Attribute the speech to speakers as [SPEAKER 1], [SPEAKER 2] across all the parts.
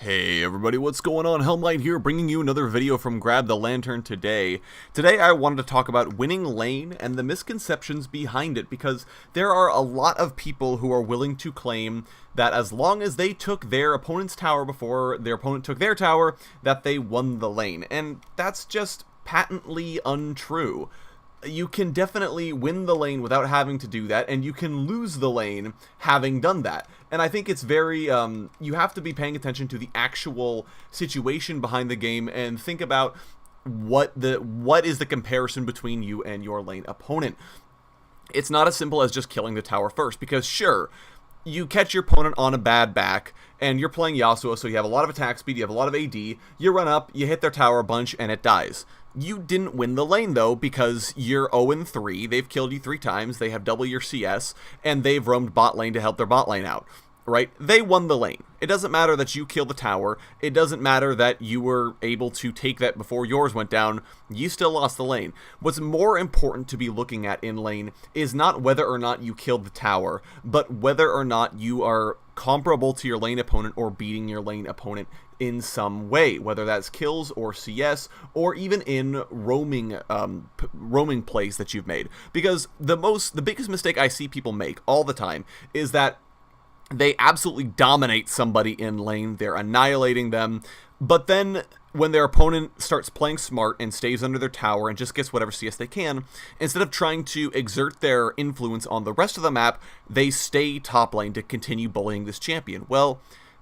[SPEAKER 1] Hey everybody, what's going on? Helmlight here, bringing you another video from Grab the Lantern today. Today I wanted to talk about winning lane and the misconceptions behind it, because there are a lot of people who are willing to claim that as long as they took their opponent's tower before their opponent took their tower, that they won the lane. And that's just patently untrue. You can definitely win the lane without having to do that, and you can lose the lane having done that. And I think it's very, you have to be paying attention to the actual situation behind the game and think about what is the comparison between you and your lane opponent. It's not as simple as just killing the tower first, because sure, you catch your opponent on a bad back, and you're playing Yasuo, so you have a lot of attack speed, you have a lot of AD, you run up, you hit their tower a bunch, and it dies. You didn't win the lane, though, because you're 0-3, they've killed you 3 times, they have double your CS, and they've roamed bot lane to help their bot lane out, right? They won the lane. It doesn't matter that you killed the tower, it doesn't matter that you were able to take that before yours went down, you still lost the lane. What's more important to be looking at in lane is not whether or not you killed the tower, but whether or not you are comparable to your lane opponent or beating your lane opponent in some way, whether that's kills or CS or even in roaming plays that you've made. Because the biggest mistake I see people make all the time is that they absolutely dominate somebody in lane, they're annihilating them, but then when their opponent starts playing smart and stays under their tower and just gets whatever CS they can, instead of trying to exert their influence on the rest of the map, they stay top lane to continue bullying this champion. Well,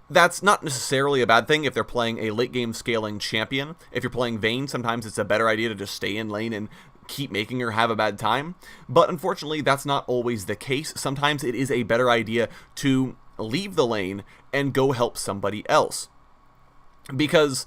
[SPEAKER 1] that's not necessarily a bad thing if they're playing a late game scaling champion. If you're playing Vayne, sometimes it's a better idea to just stay in lane and keep making her have a bad time. But unfortunately, that's not always the case. Sometimes it is a better idea to leave the lane and go help somebody else. Because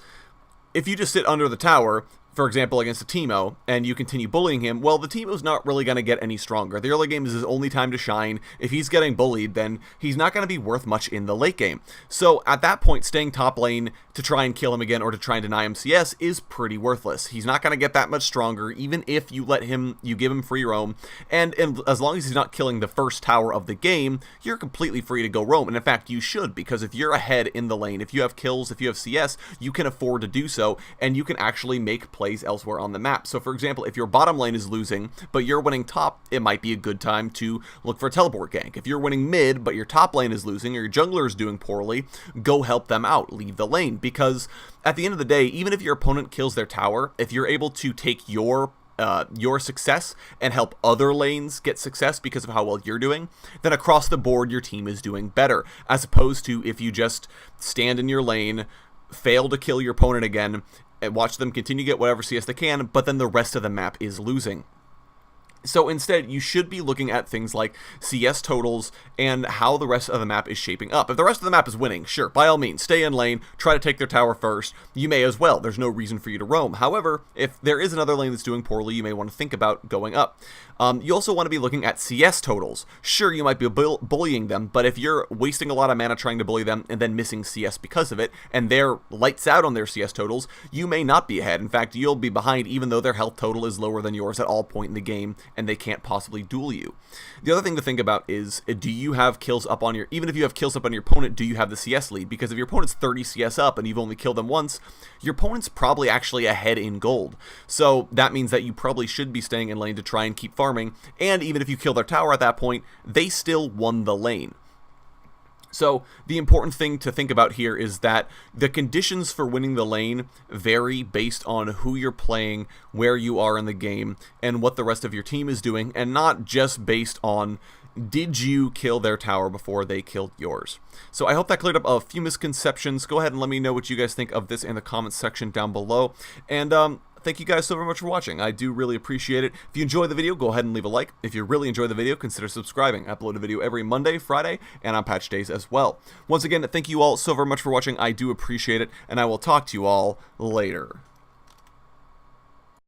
[SPEAKER 1] if you just sit under the tower, for example, against a Teemo, and you continue bullying him, well, the Teemo's not really going to get any stronger. The early game is his only time to shine. If he's getting bullied, then he's not going to be worth much in the late game. So at that point, staying top lane to try and kill him again or to try and deny him CS is pretty worthless. He's not going to get that much stronger, even if you give him free roam. And as long as he's not killing the first tower of the game, you're completely free to go roam. And in fact, you should, because if you're ahead in the lane, if you have kills, if you have CS, you can afford to do so, and you can actually make plays elsewhere on the map. So for example, if your bottom lane is losing, but you're winning top, it might be a good time to look for a teleport gank. If you're winning mid, but your top lane is losing, or your jungler is doing poorly, go help them out, leave the lane, because at the end of the day, even if your opponent kills their tower, if you're able to take your success and help other lanes get success because of how well you're doing, then across the board your team is doing better, as opposed to if you just stand in your lane, fail to kill your opponent again, and watch them continue to get whatever CS they can, but then the rest of the map is losing. So instead, you should be looking at things like CS totals and how the rest of the map is shaping up. If the rest of the map is winning, sure, by all means, stay in lane, try to take their tower first. You may as well. There's no reason for you to roam. However, if there is another lane that's doing poorly, you may want to think about going up. You also want to be looking at CS totals. Sure, you might be bullying them, but if you're wasting a lot of mana trying to bully them and then missing CS because of it, and they're lights out on their CS totals, you may not be ahead. In fact, you'll be behind even though their health total is lower than yours at all point in the game, and they can't possibly duel you. The other thing to think about is, do you have kills up on your, even if you have kills up on your opponent, do you have the CS lead? Because if your opponent's 30 CS up and you've only killed them once, your opponent's probably actually ahead in gold. So that means that you probably should be staying in lane to try and keep farming, and even if you kill their tower at that point, they still won the lane. So the important thing to think about here is that the conditions for winning the lane vary based on who you're playing, where you are in the game, and what the rest of your team is doing, and not just based on did you kill their tower before they killed yours. So I hope that cleared up a few misconceptions. Go ahead and let me know what you guys think of this in the comments section down below. And thank you guys so very much for watching. I do really appreciate it. If you enjoyed the video, go ahead and leave a like. If you really enjoyed the video, consider subscribing. I upload a video every Monday, Friday, and on patch days as well. Once again, thank you all so very much for watching. I do appreciate it, and I will talk to you all later.